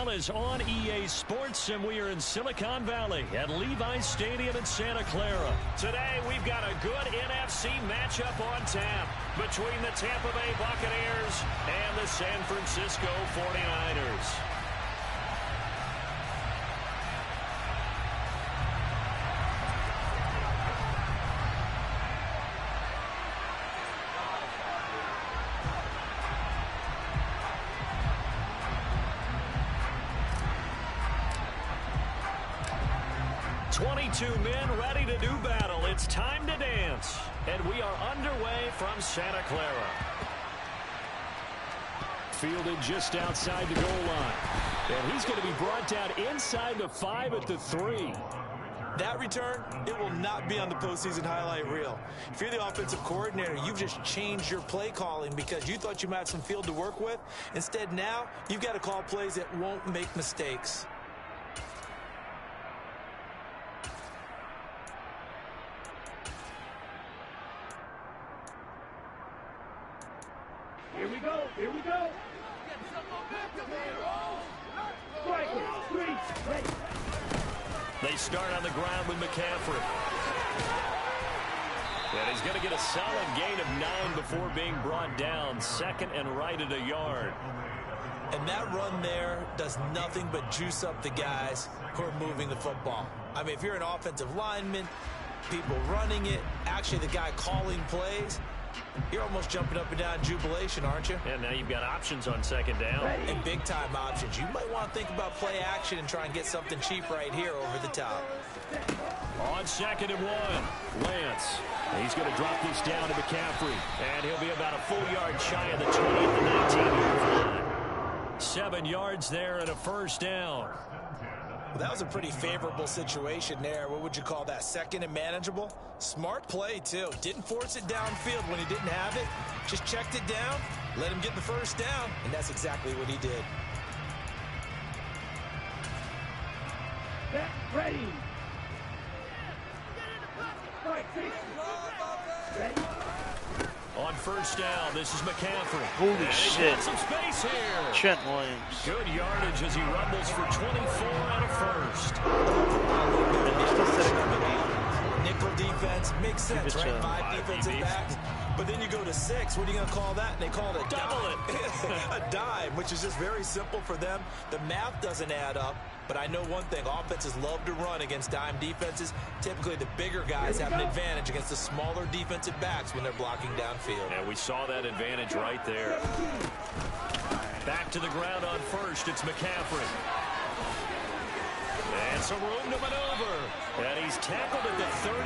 NFL is on EA Sports, and we are in Silicon Valley at Levi's Stadium in Santa Clara. Today, we've got a good NFC matchup on tap between the Tampa Bay Buccaneers and the San Francisco 49ers. Two men ready to do battle. It's time to dance. And we are underway from Santa Clara. Fielded just outside the goal line. And he's going to be brought down inside the 5 at the 3. That return, it will not be on the postseason highlight reel. If you're the offensive coordinator, you've just changed your play calling because you thought you might have some field to work with. Instead, now, you've got to call plays that won't make mistakes. Here we go. Here we go. They start on the ground with McCaffrey. And he's going to get a solid gain of 9 before being brought down. Second and right at a yard. And that run there does nothing but juice up the guys who are moving the football. I mean, if you're an offensive lineman, people running it, actually the guy calling plays, you're almost jumping up and down in jubilation, aren't you? And now you've got options on second down. And big-time options. You might want to think about play action and try and get something cheap right here over the top. On second and 1, Lance. He's going to drop this down to McCaffrey. And he'll be about a full yard shy of the 20 at the 19-yard line. 7 yards there and a first down. Well, that was a pretty favorable situation there. What would you call that? Second and manageable? Smart play, too. Didn't force it downfield when he didn't have it. Just checked it down, let him get the first down, and that's exactly what he did. Ready. Ready. On first down, this is McCaffrey. Holy shit. Some space here. Trent Williams. Good yardage as he rumbles for 24 and a first. And they're still setting up the Nickel defense makes sense, right? 5 defensive DBs. backs. But then you go to 6. What are you going to call that? And they call it a Double dime. A dime, which is just very simple for them. The math doesn't add up. But I know one thing, offenses love to run against dime defenses. Typically, the bigger guys have an advantage against the smaller defensive backs when they're blocking downfield. And we saw that advantage right there. Back to the ground on first, it's McCaffrey. And some room to maneuver. And he's tackled at the 38,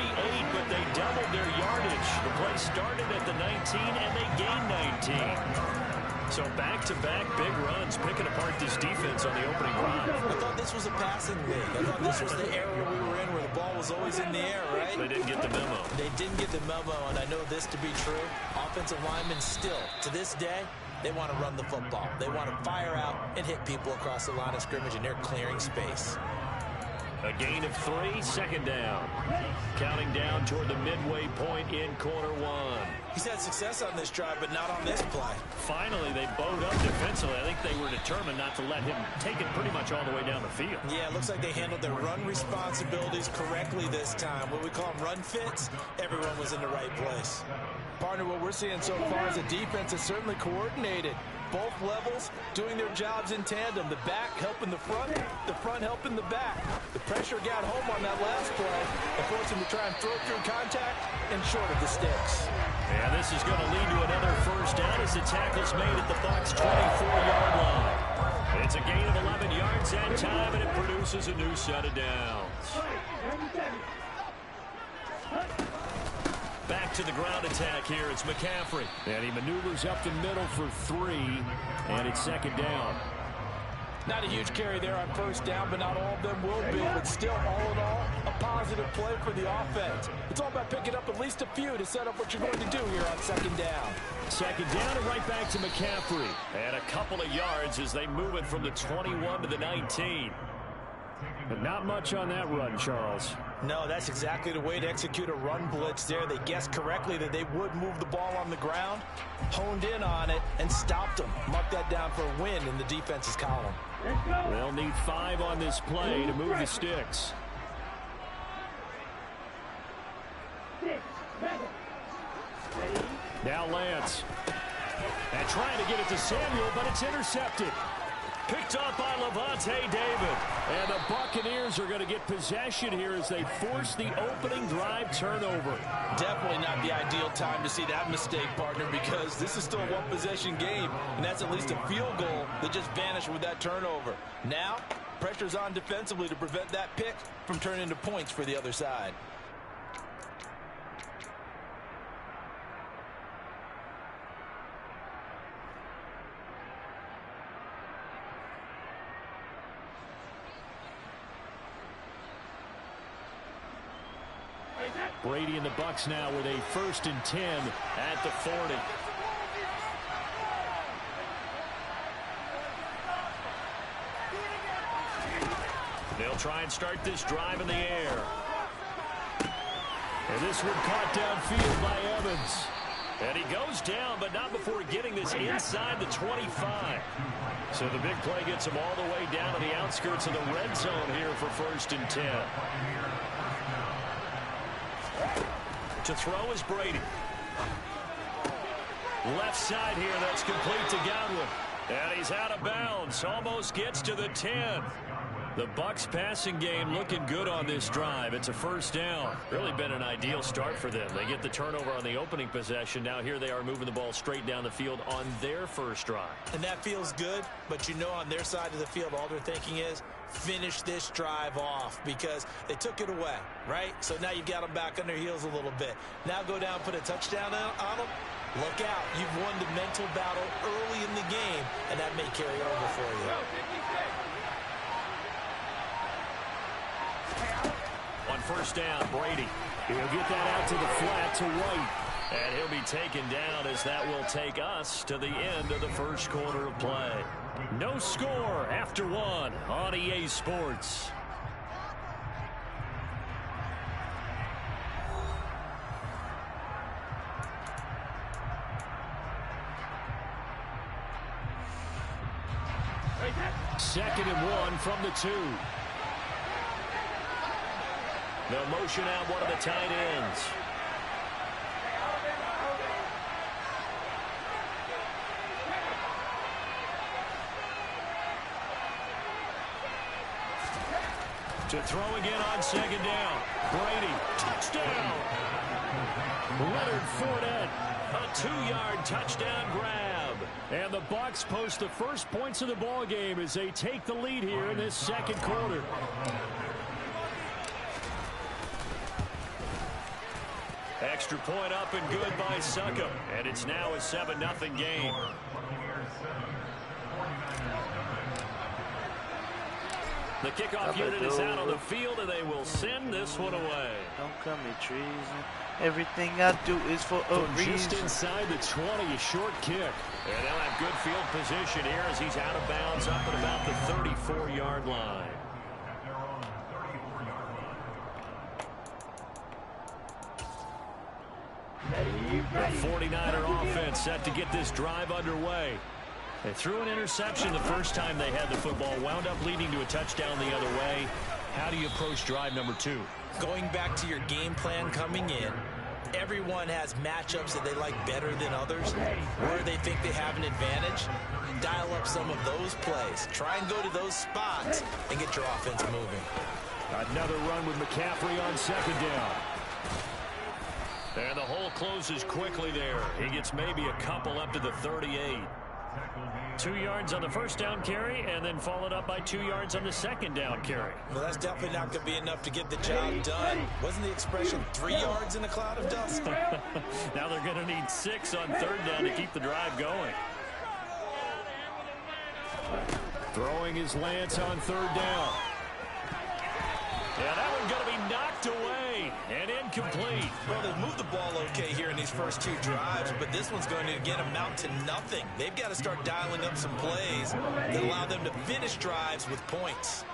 but they doubled their yardage. The play started at the 19, and they gained 19. So back-to-back big runs, picking apart this defense on the opening drive. I thought this was a passing league. I thought this was the era we were in where the ball was always in the air, right? They didn't get the memo. They didn't get the memo, and I know this to be true. Offensive linemen still, to this day, they want to run the football. They want to fire out and hit people across the line of scrimmage, and they're clearing space. A gain of 3, second down. Counting down toward the midway point in quarter 1. He's had success on this drive, but not on this play. Finally, they bowed up defensively. I think they were determined not to let him take it pretty much all the way down the field. Yeah, it looks like they handled their run responsibilities correctly this time. What we call them run fits, everyone was in the right place. Partner, what we're seeing so far is a defense that's certainly coordinated. Both levels doing their jobs in tandem. The back helping the front helping the back. The pressure got home on that last play and forced him to try and throw through contact and short of the sticks. And this is going to lead to another first down as the tackle's made at the Bucs' 24-yard line. It's a gain of 11 yards that time, and it produces a new set of downs. Back to the ground attack here. It's McCaffrey. And he maneuvers up the middle for 3, and it's second down. Not a huge carry there on first down, but not all of them will be. But still, all in all, a positive play for the offense. It's all about picking up at least a few to set up what you're going to do here on second down. Second down and right back to McCaffrey. And a couple of yards as they move it from the 21 to the 19. But not much on that run, Charles. No, that's exactly the way to execute a run blitz there. They guessed correctly that they would move the ball on the ground, honed in on it, and stopped them. Mark that down for a win in the defense's column. They'll need 5 on this play to move the sticks. 6, 7. Now Lance. And trying to get it to Samuel, but it's intercepted. Picked up by Lavonte David. And the Buccaneers are going to get possession here as they force the opening drive turnover. Definitely not the ideal time to see that mistake, partner, because this is still a one-possession game, and that's at least a field goal that just vanished with that turnover. Now, pressure's on defensively to prevent that pick from turning into points for the other side. Brady and the Bucs now with a 1st and 10 at the 40. They'll try and start this drive in the air. And this one caught downfield by Evans. And he goes down, but not before getting this inside the 25. So the big play gets him all the way down to the outskirts of the red zone here for 1st and 10. To throw is Brady. Left side here, that's complete to Godwin. And he's out of bounds, almost gets to the 10. The Bucs passing game looking good on this drive. It's a 1st down. Really been an ideal start for them. They get the turnover on the opening possession. Now here they are moving the ball straight down the field on their 1st drive. And that feels good, but you know on their side of the field all they're thinking is finish this drive off because they took it away, right? So now you've got them back on their heels a little bit. Now go down, put a touchdown on them. Look out. You've won the mental battle early in the game, and that may carry over for you. On 1st down, Brady. He'll get that out to the flat to White. And he'll be taken down as that will take us to the end of the 1st quarter of play. No score after 1 on EA Sports. Second and 1 from the 2. They'll motion out one of the tight ends. To throw again on 2nd down. Brady, touchdown. Leonard Fournette, a 2-yard touchdown grab. And the Bucs post the first points of the ball game as they take the lead here in this 2nd quarter. Extra point up and good by Succop. And it's now a 7-0 game. The kickoff unit is out on the field, and they will send this one away. Don't call me treason. Everything I do is for a reason. Just inside the 20, a short kick. And they'll have good field position here as he's out of bounds up at about the 34-yard line. The 49er offense set to get this drive underway. They threw an interception the first time they had the football, wound up leading to a touchdown the other way. How do you approach drive number 2? Going back to your game plan coming in, everyone has matchups that they like better than others, where they think they have an advantage. Dial up some of those plays. Try and go to those spots and get your offense moving. Another run with McCaffrey on 2nd down. And the hole closes quickly there. He gets maybe a couple up to the 38. 2 yards on the 1st down carry, and then followed up by 2 yards on the 2nd down carry. Well, that's definitely not going to be enough to get the job done. Wasn't the expression 3 yards in a cloud of dust? Now they're going to need 6 on 3rd down to keep the drive going. Throwing is Lance on 3rd down. Yeah, that one's going to be knocked away and incomplete. Well, they've moved the ball okay here in these first 2 drives, but this one's going to, again, amount to nothing. They've got to start dialing up some plays that allow them to finish drives with points.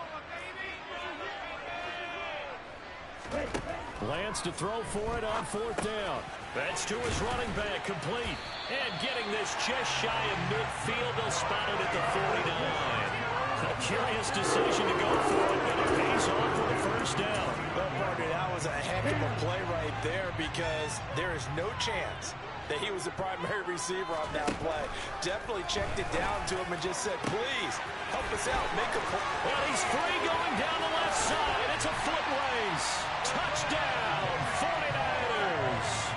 Lance to throw for it on 4th down. That's to his running back, complete. And getting this just shy of midfield, they'll spot it at the 49. A curious decision to go for it, but it pays off for the first down. Well, partner, that was a heck of a play right there because there is no chance that he was the primary receiver on that play. Definitely checked it down to him and just said, please, help us out, make a play. Well, he's free going down the left side. It's a foot race. Touchdown, 49ers.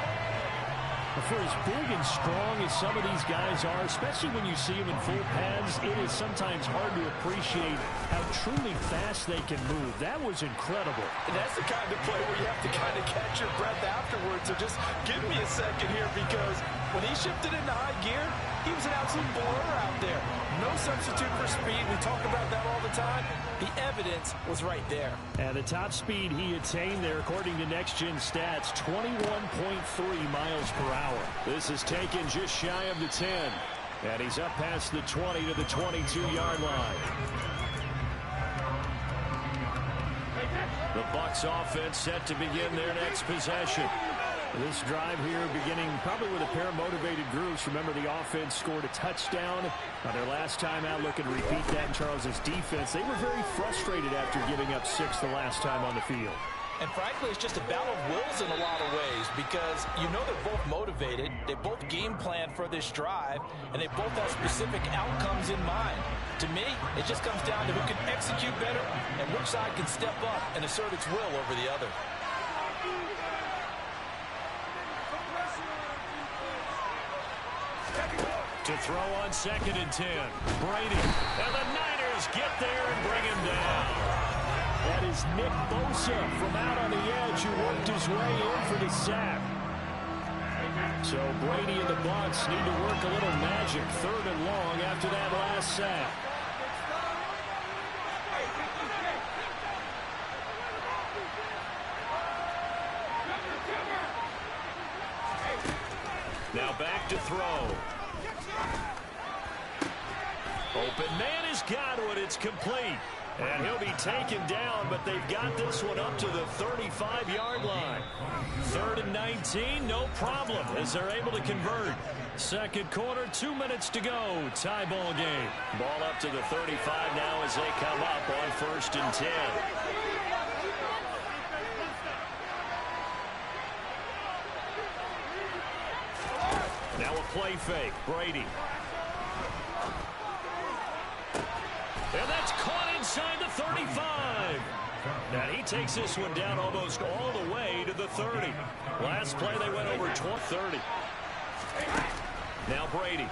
For as big and strong as some of these guys are, especially when you see them in full pads, it is sometimes hard to appreciate how truly fast they can move. That was incredible. And that's the kind of play where you have to kind of catch your breath afterwards. So just give me a second here, because when he shifted into high gear, he was an absolute blur out there. No substitute for speed. We talk about that all the time. The evidence was right there. And the top speed he attained there, according to Next Gen Stats, 21.3 miles per hour. This is taken just shy of the 10. And he's up past the 20 to the 22-yard line. The Bucs offense set to begin their next possession. This drive here beginning probably with a pair of motivated groups. Remember, the offense scored a touchdown on their last time out. Looking to repeat that in Charles's defense. They were very frustrated after giving up 6 the last time on the field. And frankly, it's just a battle of wills in a lot of ways, because you know they're both motivated, they both game plan for this drive, and they both have specific outcomes in mind. To me, it just comes down to who can execute better and which side can step up and assert its will over the other. To throw on 2nd and 10. Brady. And the Niners get there and bring him down. That is Nick Bosa from out on the edge who worked his way in for the sack. So Brady and the Bucs need to work a little magic. 3rd and long after that last sack. Now back to throw. Open man is Godwin. It's complete. And he'll be taken down, but they've got this one up to the 35-yard line. 3rd and 19, no problem, as they're able to convert. 2nd quarter, 2 minutes to go. Tie ball game. Ball up to the 35 now as they come up on 1st and 10. Now a play fake. Brady. And that's caught inside the 35. And he takes this one down almost all the way to the 30. Last play they went over 30. Now Brady.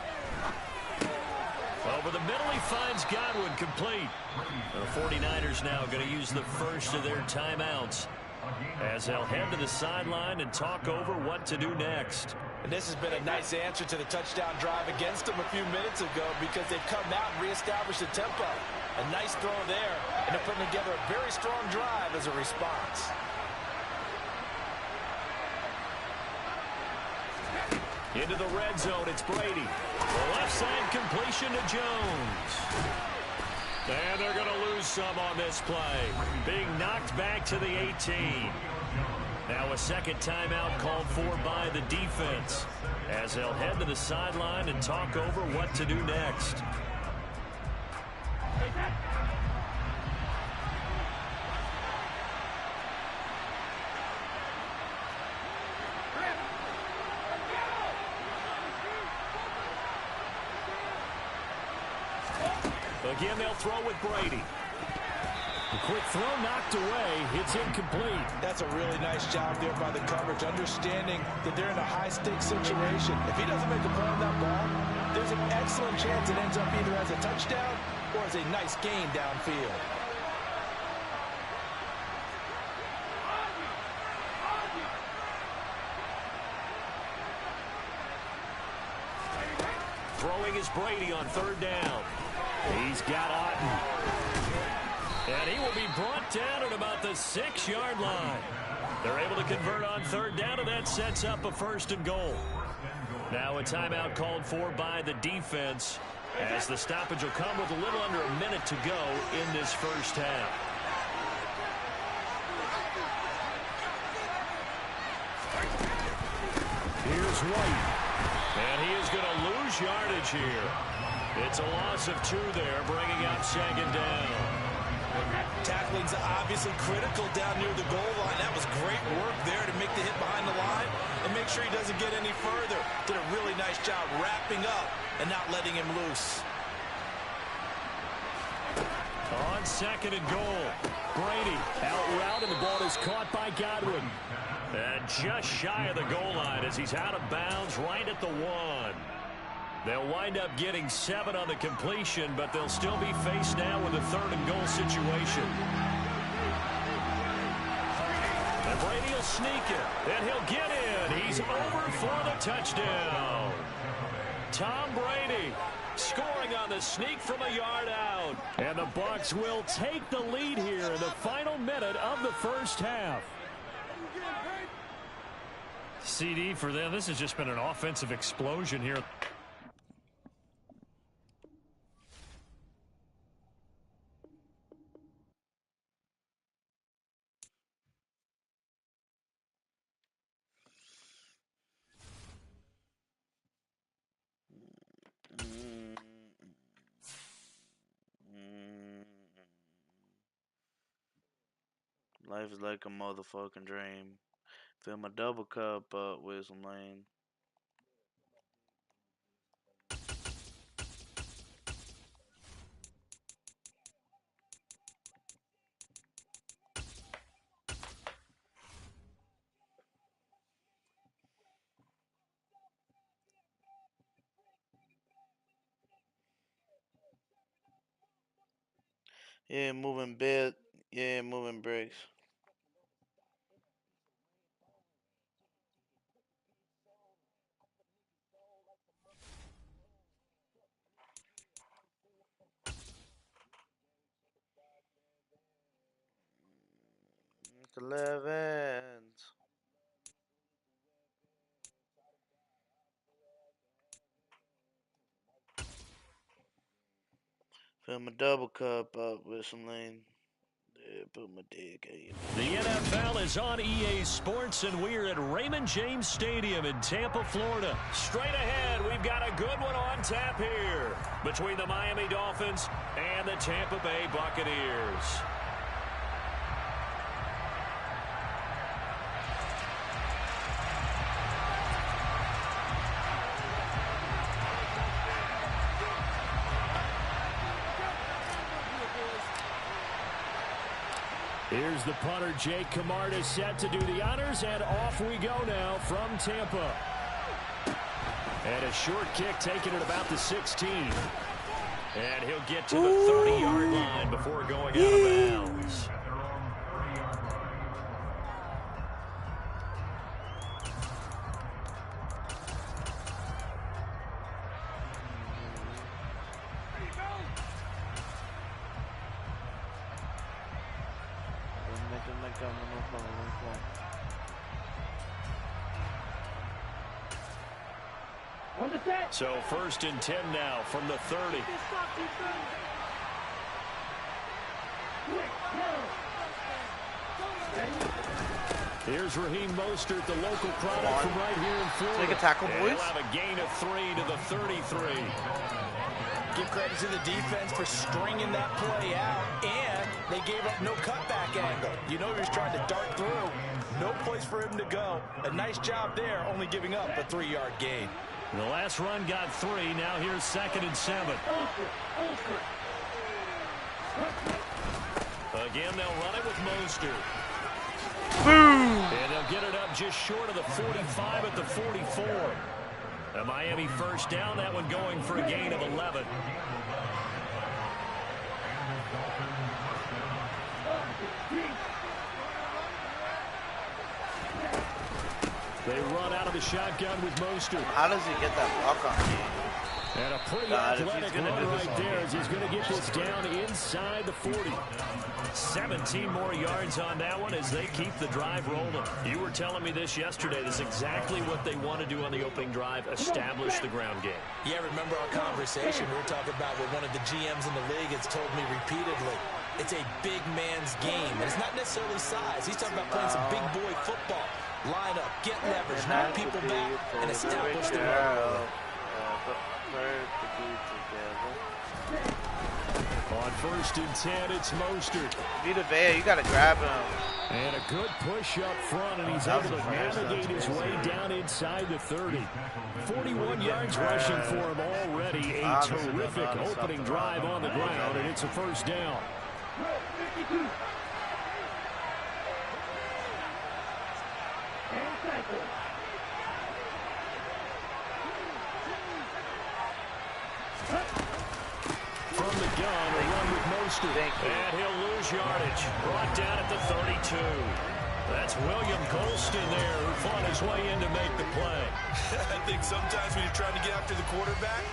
Over the middle he finds Godwin, complete. The 49ers now going to use the first of their timeouts as they'll head to the sideline and talk over what to do next. And this has been a nice answer to the touchdown drive against them a few minutes ago, because they've come out and reestablished the tempo. A nice throw there, and they're putting together a very strong drive as a response. Into the red zone, it's Brady. The left side completion to Jones. And they're going to lose some on this play. Being knocked back to the 18. Now a second timeout called for by the defense as they'll head to the sideline and talk over what to do next. Again, they'll throw with Brady. A quick throw knocked away. It's incomplete. That's a really nice job there by the coverage, understanding that they're in a high-stakes situation. If he doesn't make a play on that ball, there's an excellent chance it ends up either as a touchdown or as a nice gain downfield. Throwing is Brady on 3rd down. He's got Otten. And he will be brought down at about the 6-yard line. They're able to convert on 3rd down, and that sets up a 1st and goal. Now a timeout called for by the defense, as the stoppage will come with a little under a minute to go in this first half. is White. And he is going to lose yardage here. It's a loss of 2 there, bringing up 2nd down. Tackling's obviously critical down near the goal line. That was great work there to make the hit behind the line and make sure he doesn't get any further. Did a really nice job wrapping up and not letting him loose. On 2nd and goal, Brady out route, and the ball is caught by Godwin. And just shy of the goal line as he's out of bounds right at the 1. They'll wind up getting 7 on the completion, but they'll still be faced now with a 3rd and goal situation. And Brady will sneak it, and he'll get in. He's over for the touchdown. Tom Brady scoring on the sneak from a yard out. And the Bucs will take the lead here in the final minute of the first half. CD for them. This has just been an offensive explosion here. Life is like a motherfucking dream. Fill my double cup up with some lean. Yeah, moving bed. Yeah, moving bricks. It's 11. Fill my double cup up with some lean. Yeah, put my dick in. The NFL is on EA Sports, and we're at Raymond James Stadium in Tampa, Florida. Straight ahead, we've got a good one on tap here between the Miami Dolphins and the Tampa Bay Buccaneers. Here's the punter, Jake Camarda, set to do the honors, and off we go now from Tampa. And a short kick taken at about the 16. And he'll get to the 30-yard line before going out of bounds. So 1st and 10 now from the 30. Here's Raheem Mostert, the local product from right here in Florida. Take a tackle, boys. He'll have a gain of 3 to the 33. Give credit to the defense for stringing that play out, and they gave up no cutback angle. You know he was trying to dart through. No place for him to go. A nice job there, only giving up a 3-yard gain. The last run got 3. Now here's 2nd and 7. Again, they'll run it with Mostert. Boom! And they'll get it up just short of the 45 at the 44. A Miami first down, that one going for a gain of 11. They run out of the shotgun with Mostert. How does he get that block on me? And a pretty athletic run right there as he's going to get this down inside the 40. 17 more yards on that one as they keep the drive rolling. You were telling me this yesterday. This is exactly what they want to do on the opening drive, establish the ground game. Yeah, remember our conversation. We were talking about what one of the GMs in the league has told me repeatedly. It's a big man's game. And it's not necessarily size. He's talking about playing some big boy football. Line up, get leverage, knock people back, and establish the run. On 1st and 10, it's Mostert. Vita Vea, you got to grab him. And a good push up front, and he's able to navigate his way down inside the 30. 41 yards rushing for him already. A terrific opening drive on the ground, and it's a first down. From the gun, a run with Mostert. And he'll lose yardage. Brought down at the 32. That's William Golston there, who fought his way in to make the play. I think sometimes when you're trying to get after the quarterback,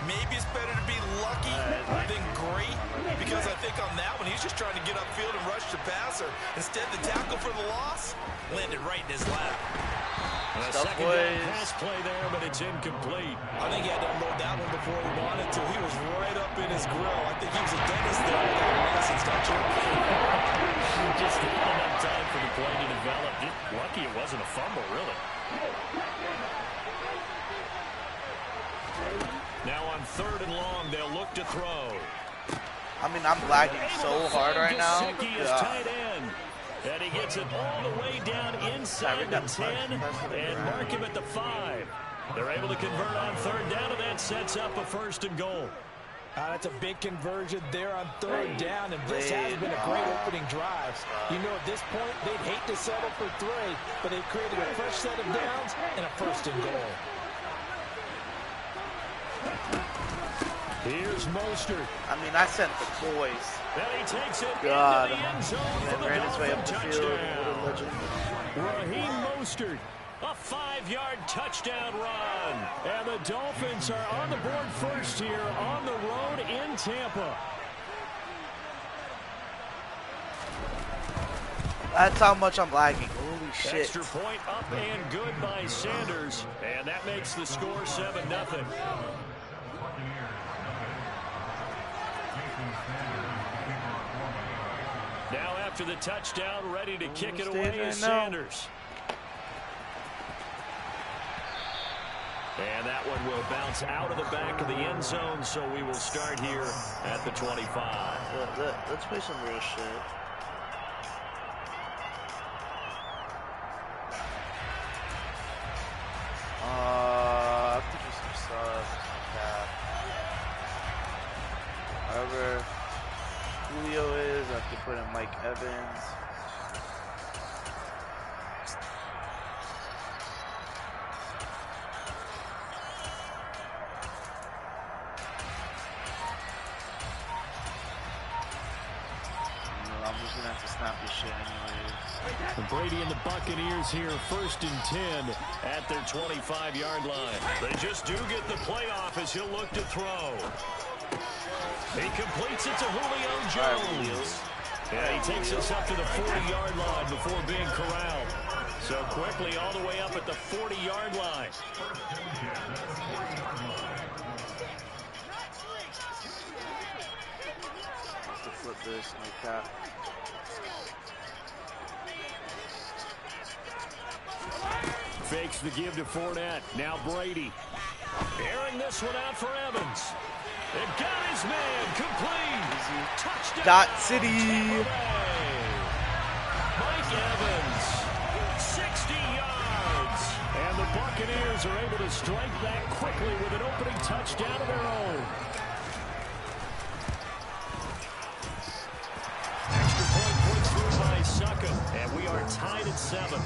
maybe it's better to be lucky than great, because I think on that one, he's just trying to get upfield and rush the passer. Instead, the tackle for the loss landed right in his lap. A second down pass play there, but it's incomplete. I think he had to unload that one before he wanted to. He was right up in his grill. I think he was a dentist there with that medicine statue. Just not enough time for the play to develop. Just lucky it wasn't a fumble, really. Now on 3rd and long, they'll look to throw. I mean, I'm lagging so hard right now. Gesicki is tight end. And he gets it all the way down inside the 10 and mark him at the 5. They're able to convert on 3rd down, and that sets up a 1st and goal. That's a big conversion there on 3rd down, and this has been a great opening drive. You know, at this point, they'd hate to settle for 3, but they've created a fresh set of downs and a 1st and goal. Here's Mostert. I mean, I sent the boys. And he takes it into God. the end zone for the Ran his way Dolphin up the field. touchdown. What a legend. Raheem Mostert, a 5-yard touchdown run. And the Dolphins are on the board first here on the road in Tampa. That's how much I'm lagging. Holy shit. Extra point up and good by Sanders. And that makes the score 7-0. Now after the touchdown, ready to kick it away is Sanders. And that one will bounce out of the back of the end zone, so we will start here at the 25. Let's play some real shit. I have to do some subs. Yeah. However Julio is, I have to put in Mike Evans. I'm just gonna have to snap this shit anyways. And Brady and the Buccaneers here, 1st and 10 at their 25-yard line. They just do get the playoff as he'll look to throw. He completes it to Julio Jones. And he takes us up to the 40-yard line before being corralled. So quickly all the way up at the 40-yard line. To flip this like that. Fakes the give to Fournette. Now Brady. Airing this one out for Evans. It got his man complete. Touchdown. Dot City. Mike Evans. 60 yards. And the Buccaneers are able to strike back quickly with an opening touchdown of their own. Extra point put through by Succop. And we are tied at 7.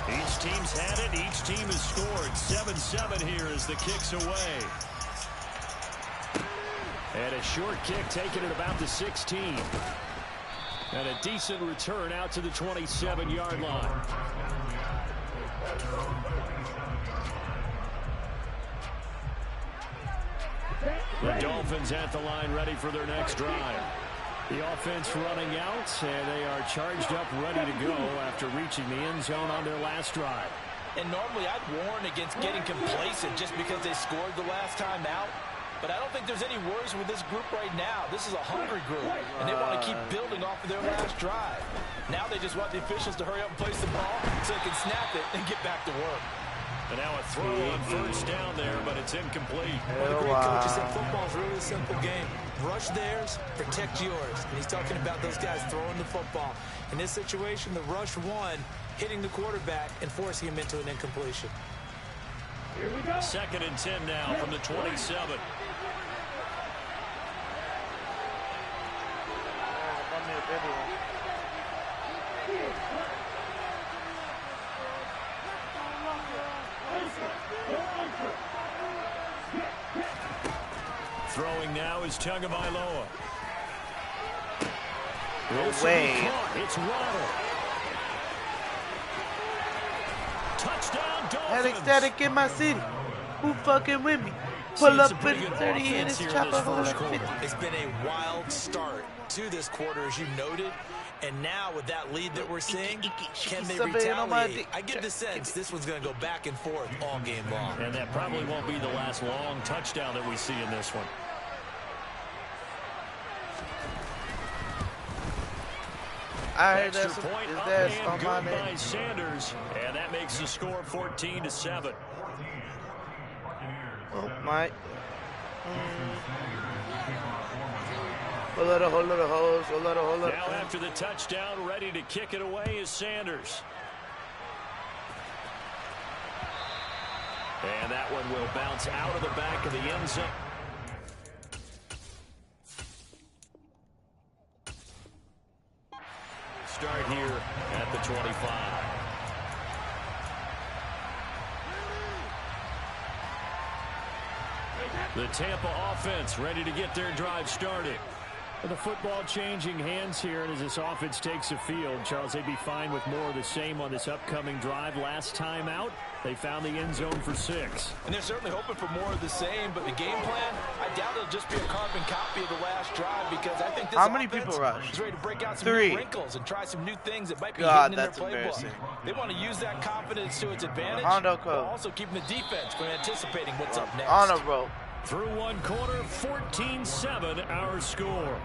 Each team's had it. Each team has scored. 7-7 here as the kick's away. And a short kick taken at about the 16. And a decent return out to the 27-yard line. The Dolphins at the line ready for their next drive. The offense running out, and they are charged up, ready to go after reaching the end zone on their last drive. And normally I'd warn against getting complacent just because they scored the last time out. but I don't think there's any worries with this group right now. This is a hungry group, and they want to keep building off of their last drive. Now they just want the officials to hurry up and place the ball so they can snap it and get back to work. And now a throw on first down there, but it's incomplete. One of the great coaches said football is really a simple game. Rush theirs, protect yours. And he's talking about those guys throwing the football. In this situation, the rush one, hitting the quarterback and forcing him into an incompletion. Here we go. 2nd and 10 now from the 27. Throwing now is Tagovailoa. No way. It's Waddle. Touchdown, Dolphins. Static in my city. Who fucking with me? Pull up for the 30 and it's chopper hold up 50. It's been a wild start to this quarter, as you noted. And now with that lead that we're seeing, can they retaliate? I get the sense this one's going to go back and forth all game long. And that probably won't be the last long touchdown that we see in this one. I heard Extra that's point his up dad's and on my good by name. Sanders, and that makes the score 14-7. Oh my. Whole lot of holes. Now after the touchdown, ready to kick it away is Sanders. And that one will bounce out of the back of the end zone. Start here at the 25. The Tampa offense ready to get their drive started. The football changing hands here, and as this offense takes the field, Charles, they'd be fine with more of the same on this upcoming drive. Last time out, they found the end zone for 6. And they're certainly hoping for more of the same, but the game plan, I doubt it'll just be a carbon copy of the last drive, because I think this How many offense people rushed? is ready to break out some 3. new wrinkles and try some new things that might be God, hidden in their that's playbook. embarrassing. They want to use that confidence to its advantage, Hondo while code. also keeping the defense from anticipating what's up next. On a roll. Through one quarter, 14-7 our score.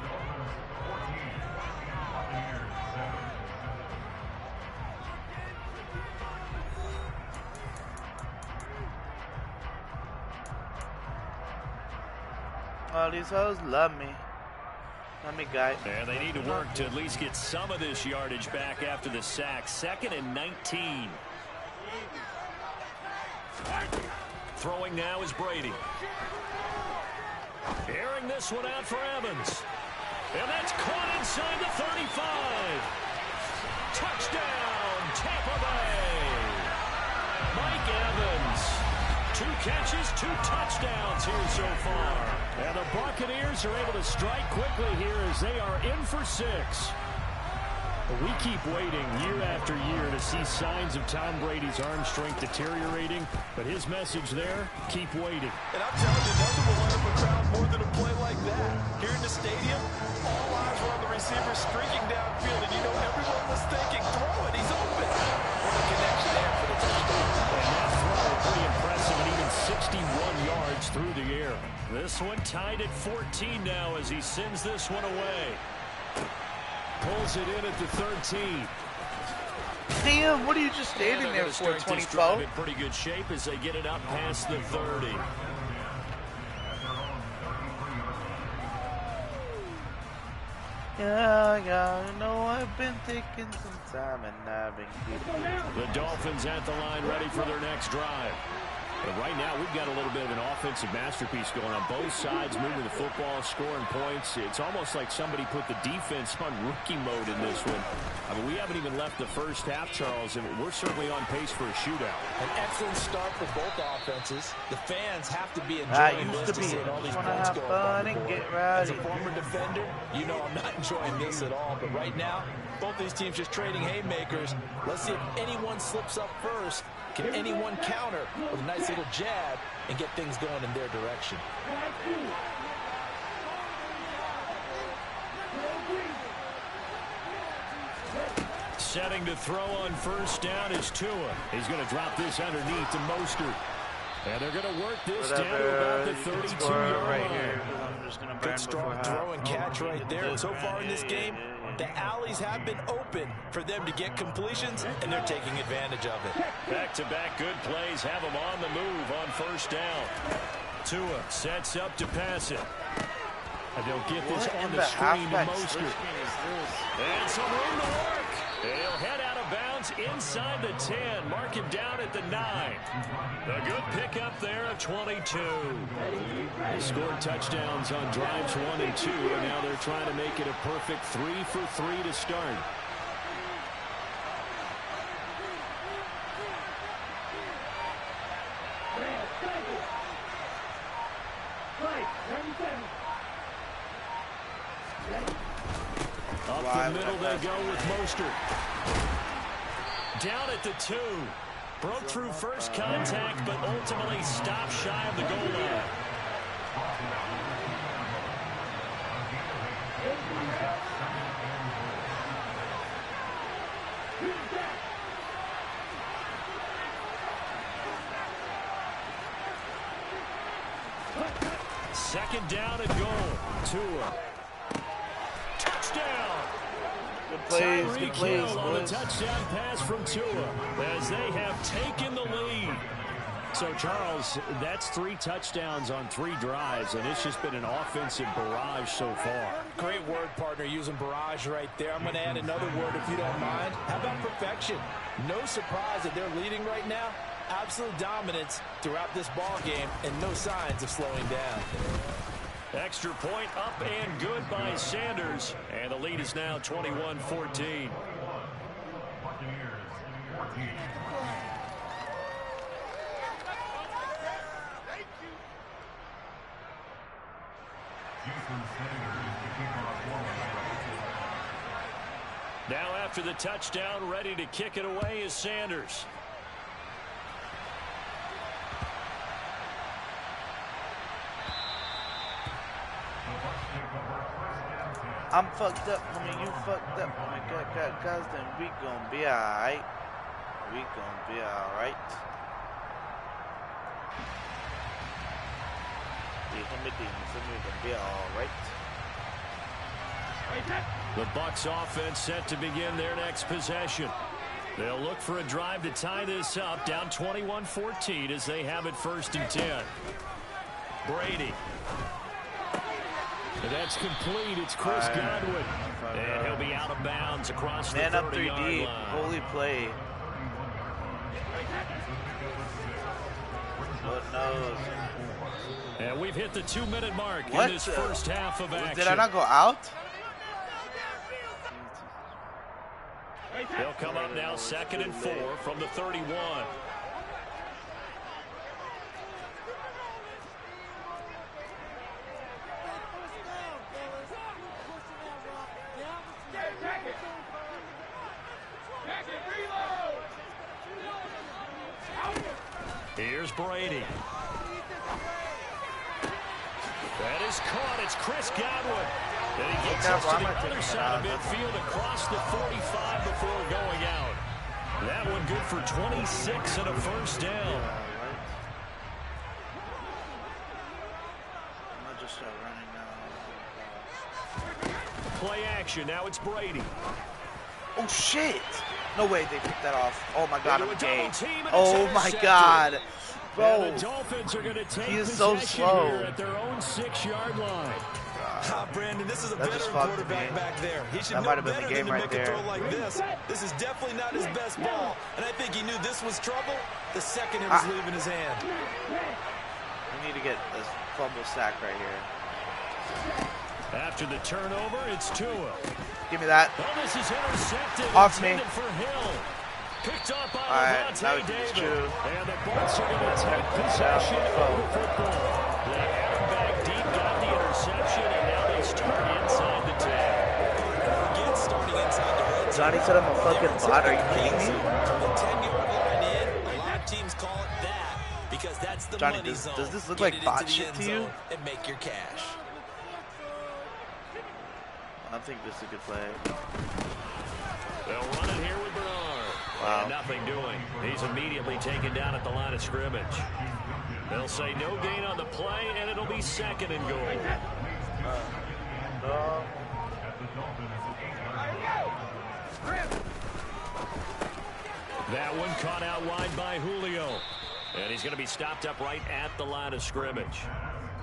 All these hoes love me. Let me guy. And they need to work to at least get some of this yardage back after the sack. 2nd and 19. Throwing now is Brady. Airing this one out for Evans. And that's caught inside the 35. Touchdown, Tampa Bay. Mike Evans. 2 catches, 2 touchdowns here so far. And the Buccaneers are able to strike quickly here as they are in for 6. We keep waiting year after year to see signs of Tom Brady's arm strength deteriorating, but his message there, keep waiting. And I'm telling you, nothing will learn from a crowd more than a play like that. Here in the stadium, all eyes were on the receiver streaking downfield, and you know everyone was thinking, throw it, he's open. What a connection there for the touchdown. And that throw pretty impressive, and even 61 yards through the air. This one tied at 14 now as he sends this one away. Pulls it in at the 13. Damn, what are you just standing there for, 24? In pretty good shape as they get it up past the 30. Yeah, you know I've been taking some time and I've been getting The Dolphins at the line ready for their next drive. But right now, we've got a little bit of an offensive masterpiece going on. Both sides moving the football, scoring points. It's almost like somebody put the defense on rookie mode in this one. I mean, we haven't even left the first half, Charles, and we're certainly on pace for a shootout. An excellent start for both offenses. The fans have to be enjoying this to see all these points go up on the board. As a former defender, you know I'm not enjoying this at all. But right now, both these teams just trading haymakers. Let's see if anyone slips up first. Can anyone counter with a nice little jab and get things going in their direction? Setting to throw on first down is Tua. He's going to drop this underneath to Mostert. And they're going to work this down to about the 32-yard right line. here. I'm just going to burn Good strong throw and catch right there. And so far in this game, the alleys have been open for them to get completions, and they're taking advantage of it. Back-to-back good plays have them on the move on first down. Tua sets up to pass it. And they'll get this on the screen to Mostert. And some room to work. They'll head out of bounds inside the 10. Mark him down at the 9. A good pickup there of 22. They scored touchdowns on drives 1 and 2, and now they're trying to make it a perfect 3 for 3 to start. Up the middle they go with Mostert. Down at the 2. Broke through first contact, but ultimately stopped shy of the goal line. Second down and goal. Tua. Touchdown. Good plays, on a touchdown pass from Tua as they have taken the lead. So, Charles, that's 3 touchdowns on 3 drives, and it's just been an offensive barrage so far. Great word, partner, using barrage right there. I'm going to add another word if you don't mind. How about perfection? No surprise that they're leading right now. Absolute dominance throughout this ball game and no signs of slowing down. Extra point up and good by Sanders. And the lead is now 21-14. Now after the touchdown, ready to kick it away is Sanders. I'm fucked up. I mean, you fucked up. Oh my God, guys, then we gonna be alright. We gonna be alright. We gonna be alright. The Bucs offense set to begin their next possession. They'll look for a drive to tie this up, down 21-14 as they have it 1st and 10. Brady. And that's complete. It's Chris Godwin. And he'll be out of bounds across the 30-yard line. Holy play. Lord knows. And we've hit the 2-minute mark in this first half of action. Did I not go out? They'll come up now 2nd and 4 from the 31. Here's Brady. That is caught. It's Chris Godwin. And he gets us to the other side of midfield across the 45 before going out. That one good for 26 and a first down. Play action. Now it's Brady. Oh, shit. No way they picked that off. Oh, my God, I'm gay. Oh, my God. Bro, the Dolphins are going to take he is so slow. Here at their own 6-yard line. Brandon, this is a veteran quarterback back there. He should know better than to make a throw like this. This is definitely not his best ball, and I think he knew this was trouble the second it was leaving his hand. We need to get this fumble sack right here. After the turnover, it's Tua. Give me that. Well, this is intercepted. Off me. For Hill. Picked up by Levante David. And the Bucs are going to take possession of the football. They had him back deep, got the interception, and now they start inside the 10. Again, starting inside the red zone. Johnny said I'm a fucking bot. Are you kidding me? The 10-yard line in. A lot of teams call it that because that's the Johnny, money zone. does this look like bot shit to you? And make your cash. I think this is a good play. They'll run it here with Bernard. Wow. And nothing doing. He's immediately taken down at the line of scrimmage. They'll say no gain on the play, and it'll be 2nd and goal. That one caught out wide by Julio. And he's going to be stopped up right at the line of scrimmage.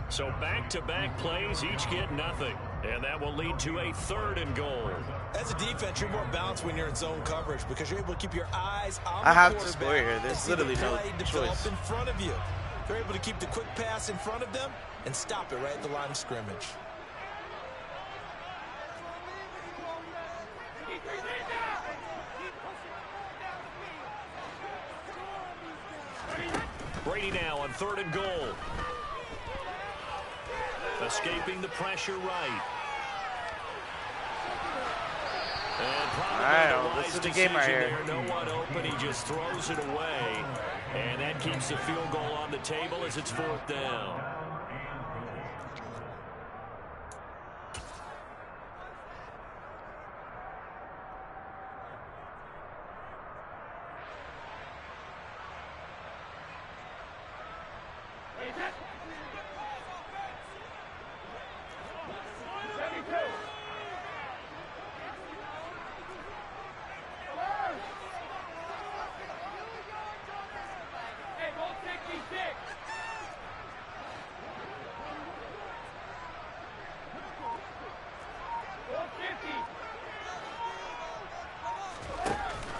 So back-to-back plays, each get nothing. And that will lead to a 3rd and goal. As a defense, you're more balanced when you're in zone coverage because you're able to keep your eyes on the I have to quarterback score here. There's literally no choice. In front of you. You're able to keep the quick pass in front of them and stop it right at the line of scrimmage. Brady now on 3rd and goal. Escaping the pressure right. And probably Alright, well, this is the game right here. There. No one open. He just throws it away. And that keeps the field goal on the table as it's 4th down.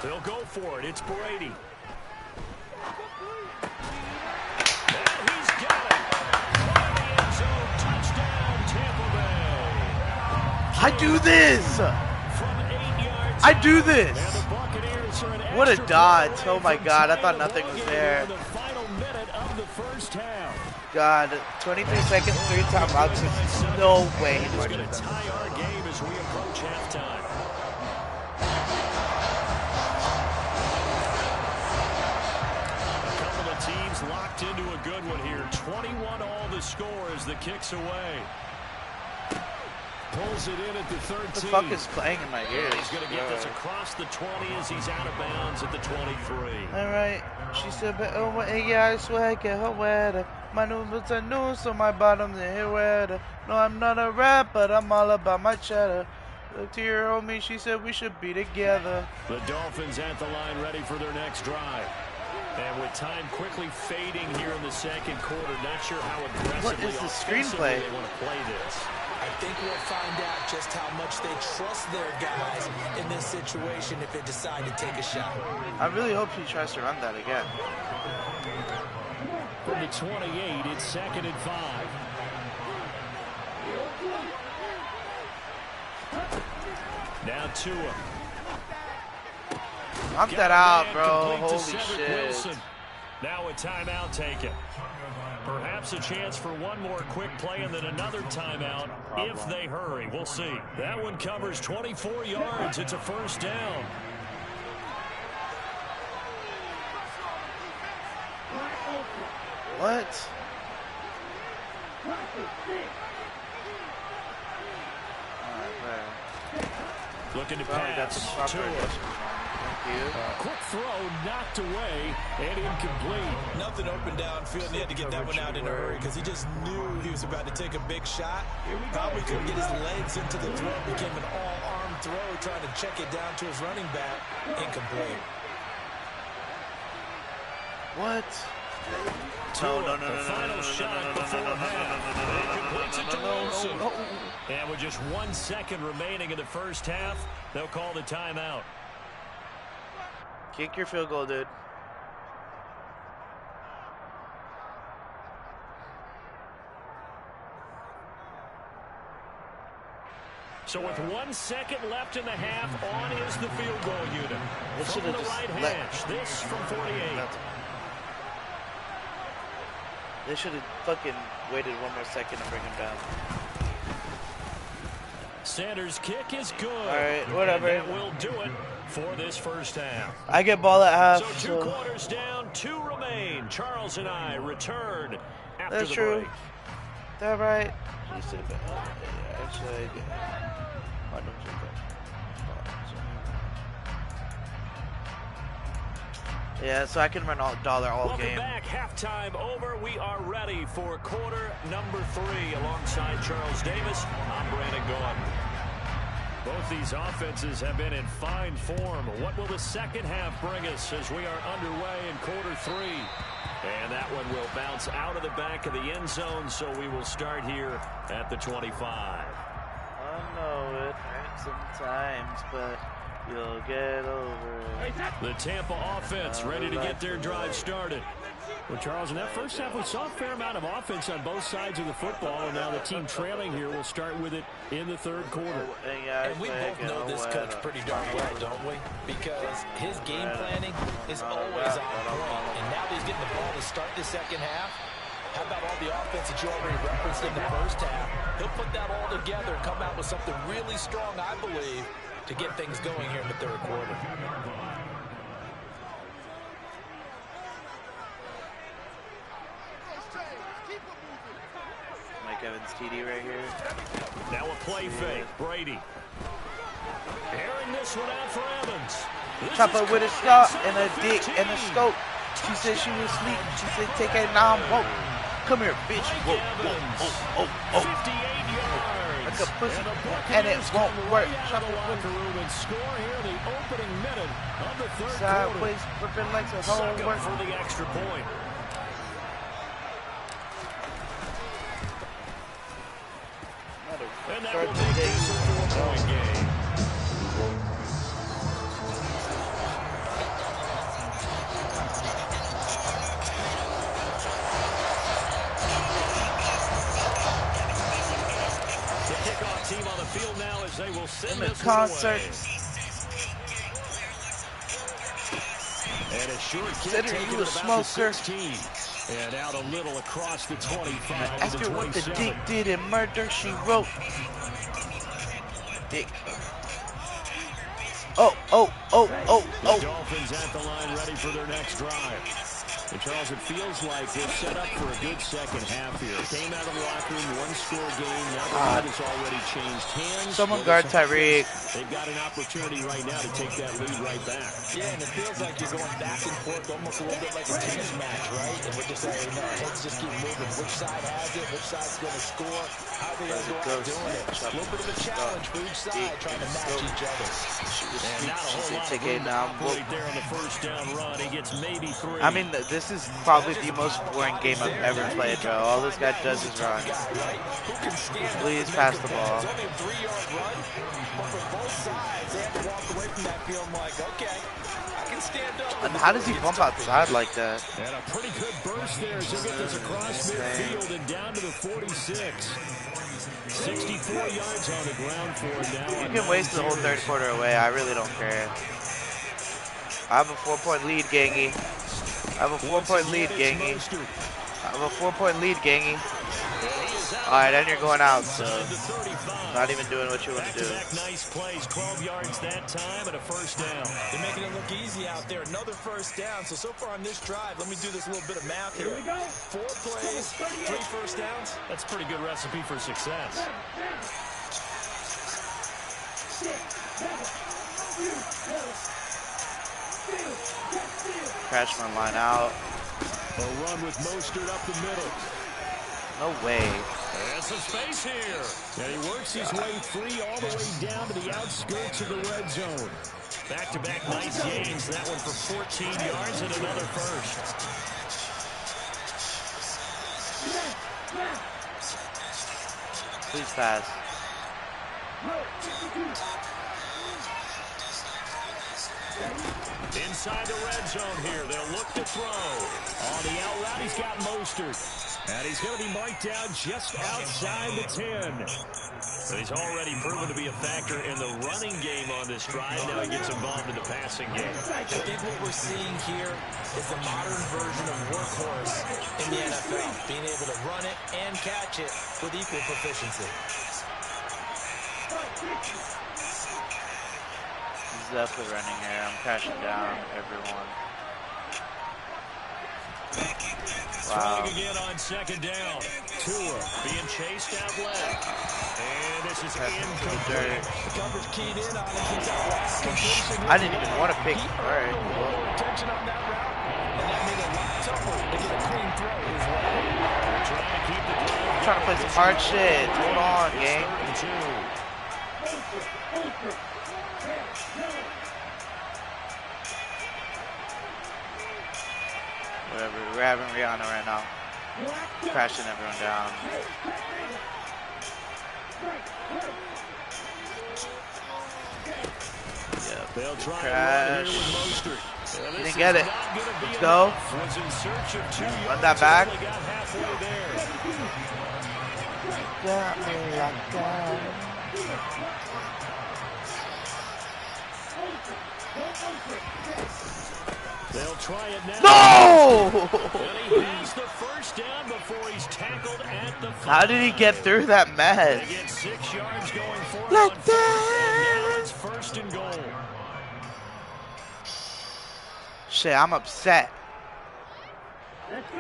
They'll go for it. It's Brady. And he's got it. From the end zone, touchdown, Tampa Bay. I do this. From 8 yards. I do this. And the Buccaneers are an What a extra dodge. point Oh my from God, I tying thought the nothing ball was game there. in the final minute of the first half. God, 23 seconds, 3 timeouts. There's no way he He's rushes going to them. tie our game as we approach halftime. Teams locked into a good one here. 21 all the score as the kick's away. Pulls it in at the 13. What the fuck is playing in my ears? He's going to get this across the 20 as he's out of bounds at the 23. Alright, she said, but oh, yeah, I swear, get her wetter. My noodles are new, so my bottom's in here wetter. No, I'm not a rap, but I'm all about my cheddar. Look to your homie, she said we should be together. The Dolphins at the line ready for their next drive. And with time quickly fading here in the 2nd quarter, not sure how aggressively What is the screenplay? they want to play this. I think we'll find out just how much they trust their guys in this situation if they decide to take a shot. I really hope he tries to run that again. From the 28, it's 2nd and 5. Now Tua. Knock that out, bro. Holy shit. Wilson. Now a timeout taken. Perhaps a chance for one more quick play and then another timeout if they hurry. We'll see. That one covers 24 yards. It's a 1st down. What? Looking to Well, that's pass. proper. Thank you. Quick throw knocked away and incomplete. Nothing open downfield, and he had to get that one out in a hurry because he just knew he was about to take a big shot. Probably couldn't get his legs into the throw. Became an all-arm throw, trying to check it down to his running back. Incomplete. What? No. Final shot before half. It completes it to Wilson. And with just 1 second remaining in the first half, they'll call the timeout. Kick your field goal, dude. So with 1 second left in the half, on is the field goal unit. They From should the have just right let. hash, this from 48. They should have fucking waited 1 more second to bring him down. Sanders' kick is good. All right, whatever. And that will do it for this first half. I get ball at half. So 2 quarters down, 2 remain. Charles and I return after That's the true. break. That right? Actually, I Yeah, so I can run dollar all Welcome game. back. Halftime over. We are ready for quarter number 3. Alongside Charles Davis, I'm Brandon Gaudin. Both these offenses have been in fine form. What will the second half bring us as we are underway in quarter 3? And that one will bounce out of the back of the end zone, so we will start here at the 25. I know it hurts sometimes, but you'll get over it. The Tampa offense ready to get their drive started. Well, Charles, in that first half, we saw a fair amount of offense on both sides of the football, and now the team trailing here will start with it in the third quarter. And we both know this coach pretty darn well, don't we? Because his game planning is always on point. And now that he's getting the ball to start the second half, how about all the offense that you already referenced in the first half? He'll put that all together and come out with something really strong, I believe, to get things going here in the third quarter. Mike Evans TD right here. Now a play fake. Brady. Airing this one out for Evans. Chop up with a stop and a dick and a scope. She said she was asleep. She said take a now I'm woke. Come here, bitch. Whoa, whoa, 58 yards. Like a pussy. And it won't work. Chop the locker room and score here in the opening minute of the third Sideways, quarter. flipping like a whole Suck work. up for the extra point. And that will make this a 4-point game. The kickoff team on the field now as they will send In the this concert. And a short kick Consider taken you a at about the smoker. 16. And out a little across the 25 to Ask the her what the 27. dick did in murder, she wrote. Dick. Oh. The Dolphins at the line ready for their next drive. And Charles, it feels like we're set up for a good second half here. Came out of the locker room, one-score game. Now the lead has already changed hands. Someone guard Tyreek. They've got an opportunity right now to take that lead right back. Yeah, and it feels like you're going back and forth almost a little bit like a tennis match, right? And we're just saying, no, our heads just keep moving. Which side has it? Which side's going to score? How are they going to go out doing it? A little bit of a challenge for each side, trying to match each other. And not a whole lot of room to operate there on the first down run. He gets maybe 3. I mean, this is probably the most boring game I've ever played, bro. All this guy does is run. Please pass the ball. It's only a 3-yard run, but for both sides, they have to walk away from that feeling like, okay, I can stand up. And how does he bump outside like that? And a pretty good burst there as he gets this across midfield and down to the 46. 64 yards on the ground for him now. You can waste the whole third quarter away. I really don't care. I have a 4-point lead, gangy. I have a 4-point lead, gangy. I have a 4-point lead, gangy. Alright, and you're going out, so not even doing what you want to do. Nice plays, 12 yards that time and a first down. They're making it look easy out there. Another first down. So far on this drive, let me do this little bit of math here. 4 plays, 3 first downs. That's a pretty good recipe for success. Crash my line out. A run with Mostert up the middle. No way. There's some space here. And he works his way free all the way down to the outskirts of the red zone. Back-to-back nice gains. That one for 14 yards and another first. Please pass. Inside the red zone here. They'll look to throw. On the out route, he's got Mostert. And he's going to be marked down just outside the 10. So he's already proven to be a factor in the running game on this drive. Now he gets involved in the passing game. I think what we're seeing here is the modern version of workhorse in the NFL. Being able to run it and catch it with equal proficiency. He's definitely running here. I'm crashing down everyone. throwing again on second down. Tua being chased out left. And this is incomplete. Coverage keyed in on him since that last completion. I didn't even want to pick. All right. Attention on that route, and that made it a lot tougher to get a clean throw his way. Trying to keep the drive. I'm trying to play some hard shit. Hold on, gang. Whatever. We're having Rihanna right now. Crashing everyone down. Yeah, they'll try crash. with Mostert. You didn't get it. Let's go. Run that back. Got me locked down. They'll try it now. No! And he has the first down before he's tackled at the 5. How did he get through that mess? They get 6 yards going for Like on that. and now it's first and goal. Shit, I'm upset. Let's go.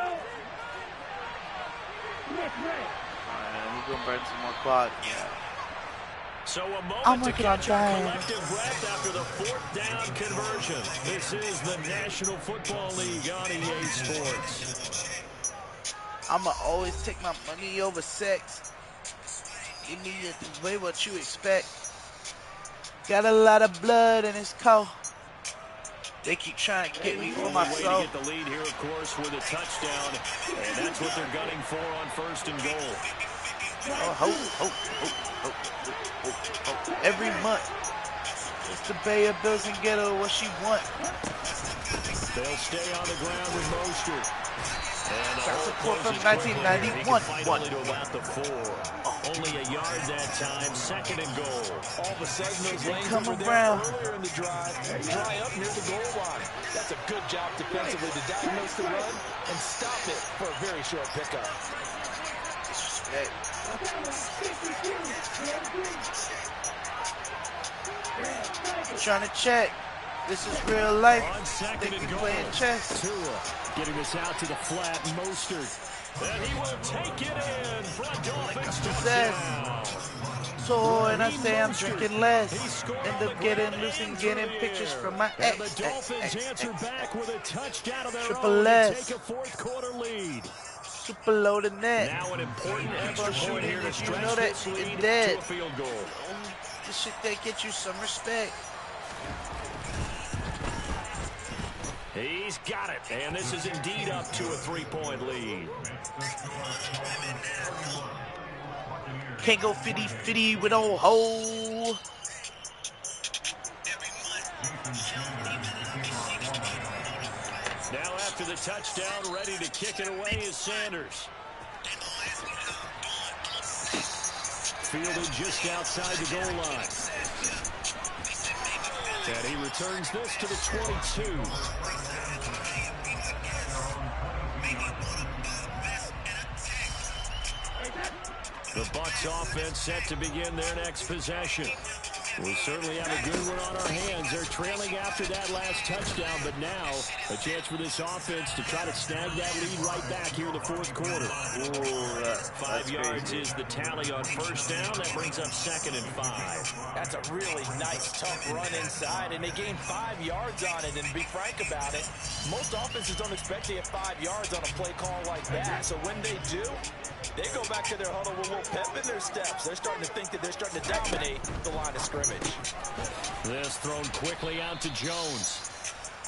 Next play. Alright, he's gonna burn some more clock. Yeah. So a I'm moment to working on catch our time. collective breath after the 4th down conversion. This is the National Football League on EA Sports. I'ma always take my money over sex. Give me the way what you expect. Got a lot of blood in his coat. They keep trying to get me for my Way to soul. get the lead here, of course, with a touchdown, and that's what they're gunning for on first and goal. Every month, just to pay her bills and get her what she want. They'll stay on the ground with Mostert. And the Got hole support from closes quickly. 1991. He can fight only to about the 4. Only a yard that time, second and goal. All of a sudden, those lanes come that were there around. earlier in the drive dry up near the goal line. That's a good job defensively to diagnose the run and stop it for a very short pickup. Hey. Trying to check. This is real life. On second Think and we goal. playing chess. Tua getting this out to the flat. Mostert. And he will take it in for a Dolphins touchdown. So, and I say I'm Mostert. drinking less. He scored End on up the getting ground loose and through getting the pictures air. from my And ex. the Dolphins answer back with a touchdown of their Triple own S. to take a 4th quarter lead. Super loaded net. Now an important extra About point shooting here to if you stretch know that this shit is lead dead. to a field goal. This shit that get you some respect. He's got it, and this is indeed up to a 3-point lead. Can't go 50-50 with old hole. Now after the touchdown, ready to kick it away is Sanders. Fielded just outside the goal line. And he returns this to the 22. The Bucs offense set to begin their next possession. We certainly have a good one on our hands. They're trailing after that last touchdown, but now a chance for this offense to try to snag that lead right back here in the 4th quarter. Ooh, 5 yards crazy. is the tally on first down. That brings up 2nd and 5. That's a really nice, tough run inside, and they gained 5 yards on it. And to be frank about it, most offenses don't expect to get 5 yards on a play call like that. So when they do, they go back to their huddle with a little pep in their steps. They're starting to think that they're starting to dominate the line of scrimmage. This thrown quickly out to Jones.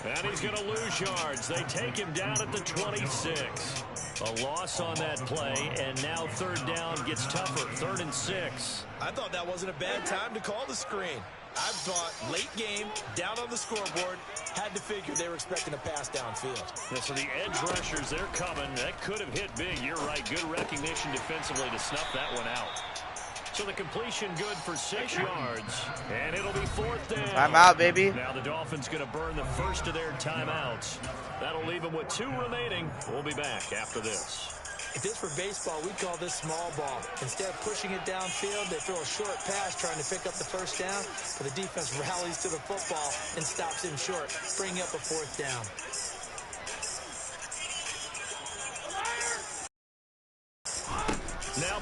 And he's going to lose yards. They take him down at the 26. A loss on that play, and now 3rd down gets tougher. 3rd and 6. I thought that wasn't a bad time to call the screen. I thought late game, down on the scoreboard, had to figure they were expecting a pass downfield. Yeah, so the edge rushers, they're coming. That could have hit big. You're right. Good recognition defensively to snuff that one out. So the completion good for 6 yards, and it'll be 4th down. I'm out, baby. Now the Dolphins going to burn the first of their timeouts. That'll leave them with 2 remaining. We'll be back after this. If this were baseball, we'd call this small ball. Instead of pushing it downfield, they throw a short pass trying to pick up the first down, but the defense rallies to the football and stops him short, bringing up a 4th down.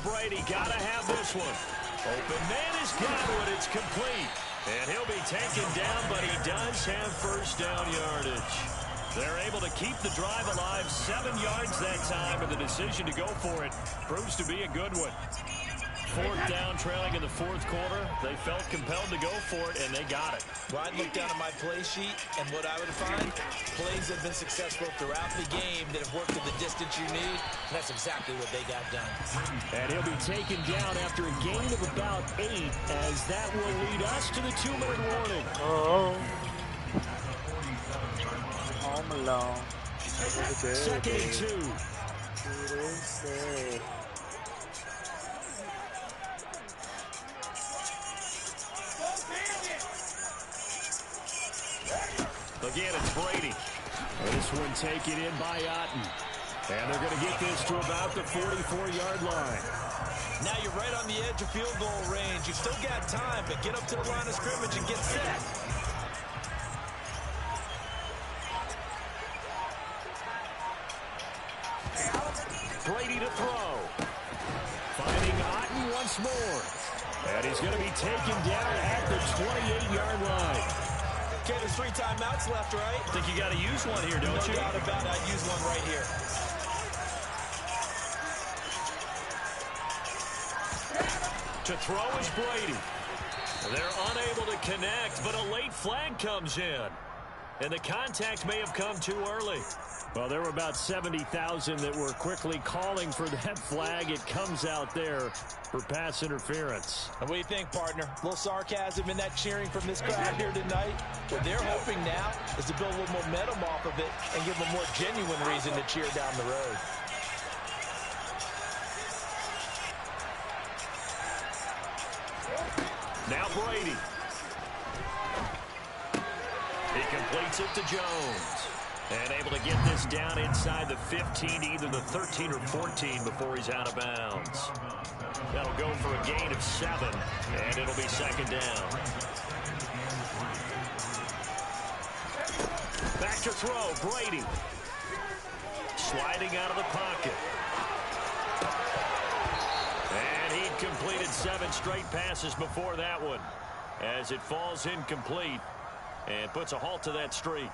Brady. Gotta have this one. Open man has got one. It's complete. And he'll be taken down, but he does have first down yardage. They're able to keep the drive alive, 7 yards that time, and the decision to go for it proves to be a good one. 4th down, trailing in the 4th quarter. They felt compelled to go for it, and they got it. Well, I'd look down at my play sheet, and what I would find, plays have been successful throughout the game that have worked to the distance you need, and that's exactly what they got done. And he'll be taken down after a gain of about 8, as that will lead us to the 2-minute warning. Oh. Home alone. 2nd and 2. Again, it's Brady. This one taken in by Otten. And they're going to get this to about the 44-yard line. Now you're right on the edge of field goal range. You've still got time, but get up to the line of scrimmage and get set. Brady to throw. Finding Otten once more. And he's going to be taken down at the 28-yard line. Okay, there's 3 timeouts left, right? Think you got to use one here, don't you? No doubt about it. I'd use one right here. To throw is Brady. They're unable to connect, but a late flag comes in. And the contact may have come too early. Well, there were about 70,000 that were quickly calling for that flag. It comes out there for pass interference. And what do you think, partner? A little sarcasm in that cheering from this crowd here tonight. What they're hoping now is to build a little momentum off of it and give them a more genuine reason to cheer down the road. Now Brady. He completes it to Jones. And able to get this down inside the 15, either the 13 or 14 before he's out of bounds. That'll go for a gain of 7, and it'll be 2nd down. Back to throw, Brady. Sliding out of the pocket. And he'd completed 7 straight passes before that one, as it falls incomplete and puts a halt to that streak.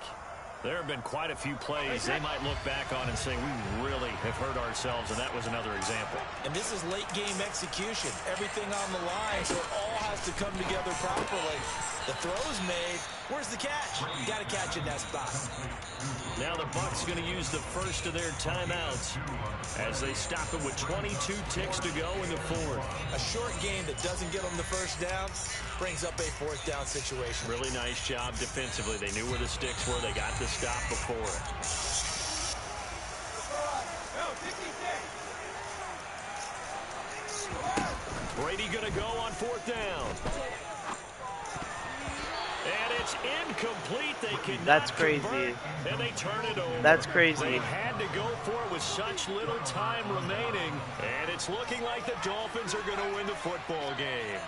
There have been quite a few plays they might look back on and say, we really have hurt ourselves, and that was another example. And this is late game execution. Everything on the line, so it all has to come together properly. The throw's made. Where's the catch? You got to catch in that spot. Now the Bucs going to use the first of their timeouts as they stop it with 22 ticks to go in the 4th. A short game that doesn't get them the first down brings up a 4th down situation. Really nice job defensively. They knew where the sticks were. They got the stop before it. Brady going to go on 4th down. And it's incomplete. They cannot That's crazy. convert, and they turn it over. That's crazy. They had to go for it with such little time remaining, and it's looking like the Dolphins are going to win the football game.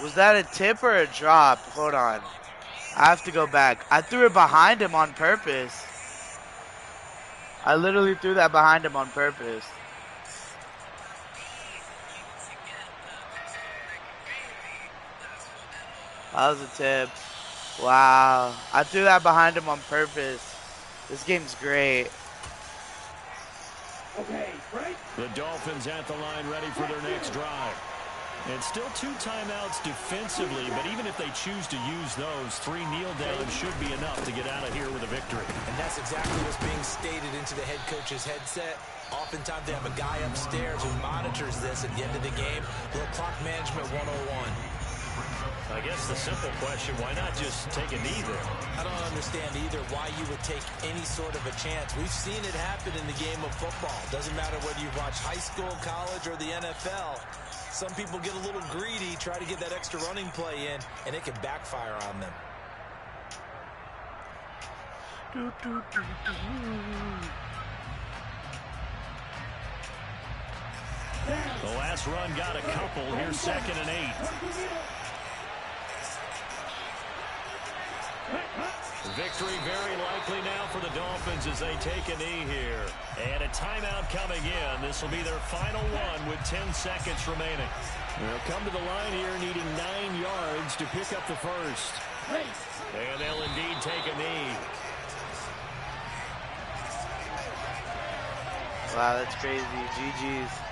Was that a tip or a drop? Hold on. I have to go back. I threw it behind him on purpose. I literally threw that behind him on purpose. That was a tip. Wow. I threw that behind him on purpose. This game's great. Okay, break. The Dolphins at the line ready for their next drive. And still 2 timeouts defensively, but even if they choose to use those, 3 kneel downs should be enough to get out of here with a victory. And that's exactly what's being stated into the head coach's headset. Oftentimes they have a guy upstairs who monitors this at the end of the game. Little clock management 101. I guess the simple question, why not just take a knee there? I don't understand either why you would take any sort of a chance. We've seen it happen in the game of football. Doesn't matter whether you watch high school, college, or the NFL. Some people get a little greedy, try to get that extra running play in, and it can backfire on them. The last run got a couple. Here's 2nd and 8. Victory very likely now for the Dolphins as they take a knee here. And a timeout coming in. This will be their final one with 10 seconds remaining. They'll come to the line here needing 9 yards to pick up the first. And they'll indeed take a knee. Wow, that's crazy. GG's.